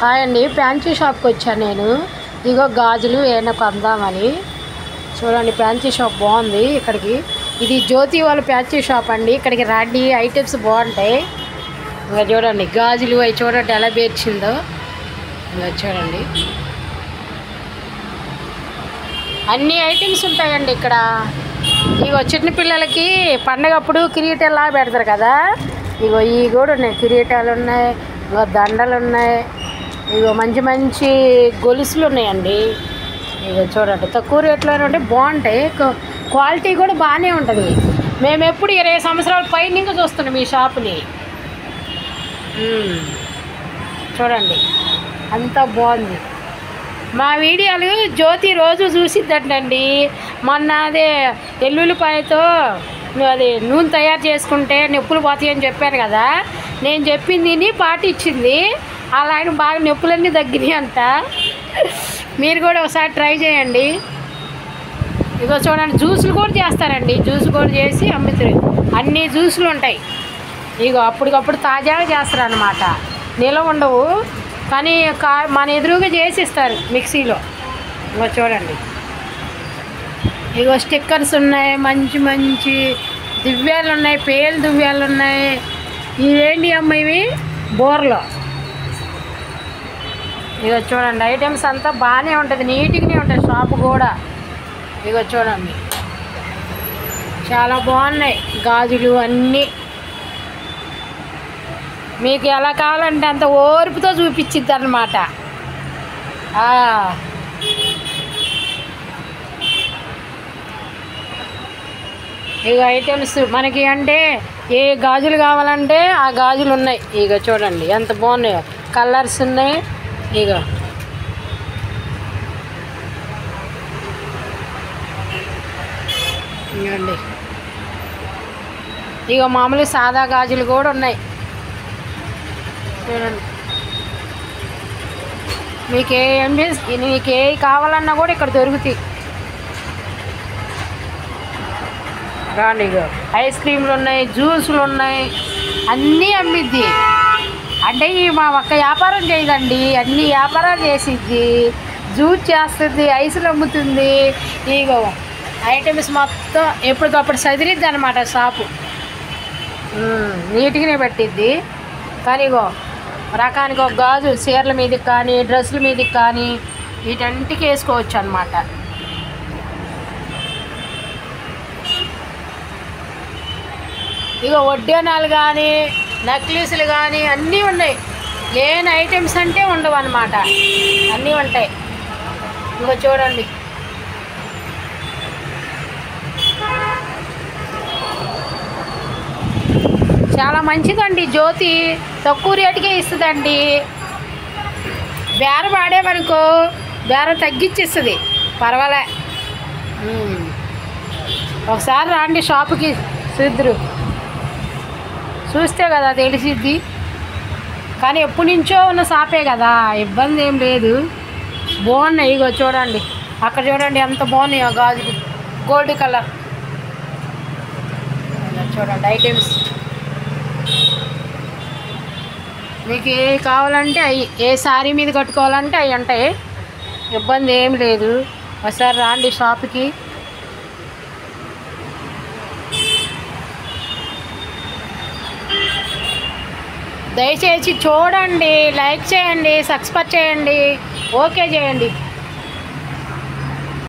Hi అండి, fancy షాప్కి వచ్చాను నేను. ఇగో గాజులు ఏమైనా కొందామని. చూడండి, ఫ్యాన్సీ షాప్ బాగుంది. ఇక్కడికి ఇది జ్యోతి వాళ్ళ ఫ్యాన్సీ షాప్ అండి. ఇక్కడికి రండి, ఐటమ్స్ బాగుంటాయి. ఇంకా చూడండి గాజులు అవి చూడండి ఎలా పేర్చిందో. ఇంకా చూడండి అన్ని ఐటమ్స్ ఉంటాయండి ఇక్కడ. ఇగో చిన్న పిల్లలకి పండగప్పుడు కిరీటాలు పెడతారు కదా, ఇగో ఇవి కూడా ఉన్నాయి. కిరీటాలు ఉన్నాయి, ఇగో దండలు ఉన్నాయి, ఇగో మంచి మంచి గొలుసులు ఉన్నాయండి. ఇగో చూడండి తక్కువ రేట్లోనే ఉంటే బాగుంటాయి, క్వాలిటీ కూడా బాగానే ఉంటుంది. మేము ఎప్పుడు 20 సంవత్సరాల పైన ఇంకా చూస్తున్నాం ఈ షాప్ని. చూడండి అంతా బాగుంది. మా వీడియోలు జ్యోతి రోజు చూసిద్దంటండి. మొన్న అదే ఎల్లుల్లిపాయతో అది నూనె తయారు చేసుకుంటే నొప్పులు పోతాయి అని చెప్పాను కదా, నేను చెప్పింది పాటించింది. అలా ఆయన బాగా నొప్పులన్నీ తగ్గినాయి అంట. మీరు కూడా ఒకసారి ట్రై చేయండి. ఇగో చూడండి జ్యూసులు కూడా చేస్తారండి. జ్యూస్ కూడా చేసి అమ్ముతారు. అన్ని జ్యూసులు ఉంటాయి. ఇగో అప్పటికప్పుడు తాజాగా చేస్తారు అన్నమాట, నిలవ ఉండవు. కానీ మన ఎదురుగా చేసి ఇస్తారు మిక్సీలో. ఇగో చూడండి, ఇగో స్టిక్కర్స్ ఉన్నాయి, మంచి మంచి దివ్యాలు ఉన్నాయి, పేలు దివ్యాలు ఉన్నాయి. ఇవేంటి అమ్మ, ఇవి బోర్లో. ఇగో చూడండి ఐటమ్స్ అంతా బాగానే ఉంటుంది, నీట్గానే ఉంటుంది షాపు కూడా. ఇగో చూడండి చాలా బాగున్నాయి గాజులు అన్నీ. మీకు ఎలా కావాలంటే అంత ఓర్పుతో చూపించిద్ది అన్నమాట. ఇక ఐటమ్స్ మనకి అంటే ఏ గాజులు కావాలంటే ఆ గాజులు ఉన్నాయి. ఇక చూడండి ఎంత బాగున్నాయో, కలర్స్ ఉన్నాయి. ఇగో ఇవ్వండి, ఇక మామూలు సాదా గాజులు కూడా ఉన్నాయి. చూడండి మీకు ఏ కావాలన్నా కూడా ఇక్కడ దొరుకుతాయి. రాండి, ఇగో ఐస్ క్రీమ్లు ఉన్నాయి, జ్యూసులు ఉన్నాయి, అన్నీ అమ్మిద్ది. అంటే మా ఒక్క వ్యాపారం చేయదండి, అన్ని వ్యాపారాలు చేసిద్ది. జ్యూస్ చేస్తుంది, ఐసులు అమ్ముతుంది. ఇగో ఐటమ్స్ మొత్తం ఎప్పటికప్పుడు చదిరిద్ది అనమాట షాపు. నీట్గానే పెట్టిద్ది. కానీ ఇగో రకానికి ఒక గాజు చీరల మీదకి కానీ డ్రెస్సుల మీదకి కానీ వీటన్నిటికీ వేసుకోవచ్చు అన్నమాట. ఇక వడ్డానాలు కానీ నెక్లెస్లు కానీ అన్నీ ఉన్నాయి. లేని ఐటమ్స్ అంటే ఉండవు అన్నమాట, అన్నీ ఉంటాయి. ఇంకా చూడండి చాలా మంచిదండి జ్యోతి, తక్కువ రేటుకే ఇస్తుందండి. బేరం ఆడేమనుకో బేరం తగ్గించేస్తుంది, పర్వాలే. ఒకసారి రండి షాపుకి, చూద్దరు, చూస్తే కదా తెలిసిద్ది. కానీ ఎప్పటి నుంచో ఉన్న షాపే కదా, ఇబ్బంది ఏం లేదు, బాగున్నాయి. ఇగో చూడండి అక్కడ చూడండి ఎంత బాగున్నాయి ఆ గాజులు, గోల్డ్ కలర్. చూడండి ఐటమ్స్ మీకు ఏ కావాలంటే అవి, ఏ శారీ మీద కట్టుకోవాలంటే అవి ఉంటాయి, ఇబ్బంది ఏం లేదు. ఒకసారి రండి షాప్కి. దయచేసి చూడండి, లైక్ చేయండి, సబ్స్క్రైబ్ చేయండి, ఓకే చేయండి.